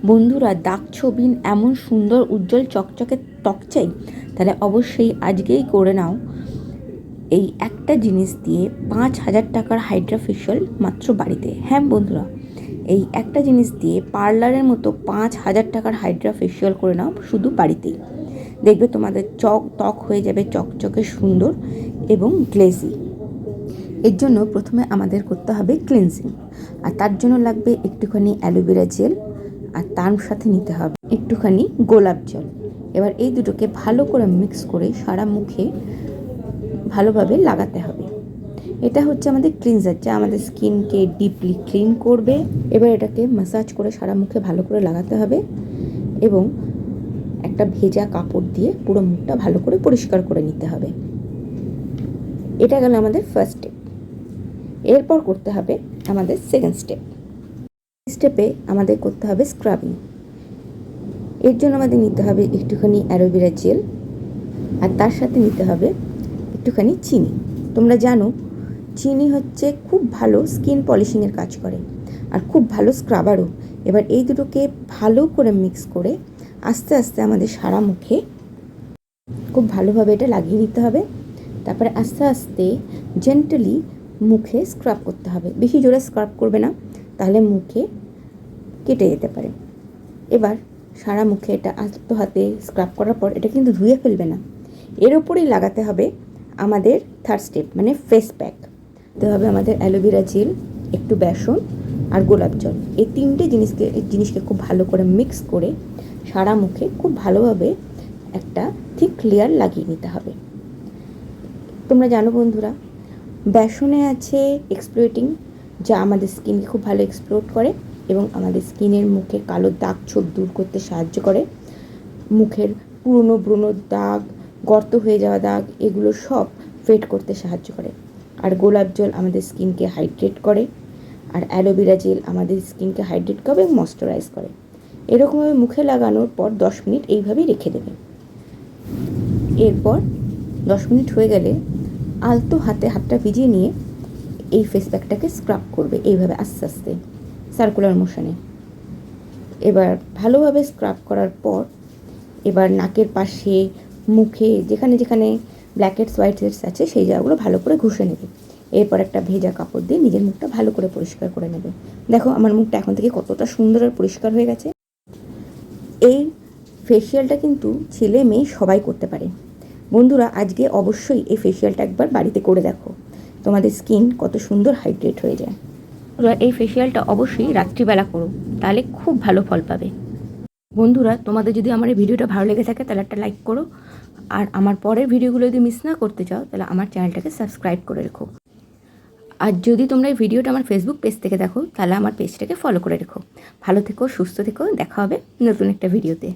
বন্ধুরা, দাগ ছবিন এমন সুন্দর উজ্জ্বল চকচকে ত্বক চাই, তাহলে অবশ্যই আজকেই করে নাও এই একটা জিনিস দিয়ে 5,000 টাকার হাইড্রা ফেশিয়াল মাত্র বাড়িতে। হ্যাঁ বন্ধুরা, এই একটা জিনিস দিয়ে পার্লারের মতো 5,000 টাকার হাইড্রা ফেশিয়াল করে নাও শুধু বাড়িতেই। দেখবে তোমাদের ত্বক হয়ে যাবে চকচকে সুন্দর এবং গ্লেজি। এর জন্য প্রথমে আমাদের করতে হবে ক্লিনজিং, আর তার জন্য লাগবে একটুখানি অ্যালোভেরা জেল, আর তার সাথে নিতে হবে একটুখানি গোলাপ জল। এবার এই দুটোকে ভালো করে মিক্স করে সারা মুখে ভালোভাবে লাগাতে হবে। এটা হচ্ছে আমাদের ক্লিনজার, যা আমাদের স্কিনকে ডিপলি ক্লিন করবে। এবার এটাকে ম্যাসাজ করে সারা মুখে ভালো করে লাগাতে হবে এবং একটা ভেজা কাপড় দিয়ে পুরো মুখটা ভালো করে পরিষ্কার করে নিতে হবে। এটা গেল আমাদের ফার্স্ট স্টেপ। এরপর করতে হবে আমাদের সেকেন্ড স্টেপে আমাদের করতে হবে স্ক্রাবিং। এর জন্য আমাদের নিতে হবে একটুখানি অ্যালোভেরা জেল, আর তার সাথে নিতে হবে একটুখানি চিনি। তোমরা জানো চিনি হচ্ছে খুব ভালো স্কিন পলিশিংয়ের কাজ করে আর খুব ভালো স্ক্রাবারও। এবার এই দুটোকে ভালো করে মিক্স করে আস্তে আস্তে আমাদের সারা মুখে খুব ভালোভাবে এটা লাগিয়ে নিতে হবে। তারপরে আস্তে আস্তে জেন্টালি মুখে স্ক্রাব করতে হবে। বেশি জোরে স্ক্রাব করবে না, তাহলে মুখে কেটে যেতে পারে। এবার সারা মুখে এটা আস্তে হাতে স্ক্রাব করার পর এটা কিন্তু ধুয়ে ফেলবে না, এর ওপরেই লাগাতে হবে আমাদের থার্ড স্টেপ মানে ফেস প্যাক। দিতে হবে আমাদের অ্যালোভেরা জেল, একটু বেসন আর গোলাপ জল। এই তিনটে জিনিসকে খুব ভালো করে মিক্স করে সারা মুখে খুব ভালোভাবে একটা থিক লেয়ার লাগিয়ে নিতে হবে। তোমরা জানো বন্ধুরা, বেসনে আছে এক্সপ্লোটিং, যা আমাদের স্কিনকে খুব ভালো এক্সপ্লোর করে এবং আমাদের স্কিনের মুখে কালো দাগ ছোপ দূর করতে সাহায্য করে। মুখের পুরনো ব্রণ দাগ, গর্ত হয়ে যাওয়া দাগ, এগুলো সব ফেড করতে সাহায্য করে। আর গোলাপ জল আমাদের স্কিনকে হাইড্রেট করে, আর অ্যালোভেরা জেল আমাদের স্কিনকে হাইড্রেট করে এবং ময়শ্চারাইজ করে। এরকমভাবে মুখে লাগানোর পর 10 মিনিট এইভাবেই রেখে দেবে। এরপর 10 মিনিট হয়ে গেলে আলতো হাতে হাতটা ভিজিয়ে নিয়ে এই ফেস প্যাকটাকে স্ক্রাব করবে এইভাবে আস্তে আস্তে সার্কুলার মোশনে। এবার ভালোভাবে স্ক্রাব করার পর এবার নাকের পাশে, মুখে যেখানে যেখানে ব্ল্যাক হেডস হোয়াইট হেডস আছে সেই জায়গাগুলো ভালো করে ঘষে নেবে। এরপর একটা ভেজা কাপড় দিয়ে নিজের মুখটা ভালো করে পরিষ্কার করে নেবে। দেখো আমার মুখটা এখন থেকে কতটা সুন্দর আর পরিষ্কার হয়ে গেছে। এই ফেসিয়ালটা কিন্তু ছেলে মেয়ে সবাই করতে পারে। বন্ধুরা, আজকে অবশ্যই এই ফেসিয়ালটা একবার বাড়িতে করে দেখো, তোমাদের স্কিন কত সুন্দর হাইড্রেট হয়ে যায়। বন্ধুরা, এই ফেসিয়ালটা অবশ্যই রাত্রিবেলা করো, তাহলে খুব ভালো ফল পাবে। বন্ধুরা, তোমাদের যদি আমার এই ভিডিওটা ভালো লেগে থাকে তাহলে একটা লাইক করো, আর আমার পরের ভিডিওগুলো যদি মিস না করতে চাও তাহলে আমার চ্যানেলটাকে সাবস্ক্রাইব করে রেখো। আর যদি তোমরা এই ভিডিওটা আমার ফেসবুক পেজ থেকে দেখো তাহলে আমার পেজটাকে ফলো করে রেখো। ভালো থেকো, সুস্থ থেকো, দেখা হবে নতুন একটা ভিডিওতে।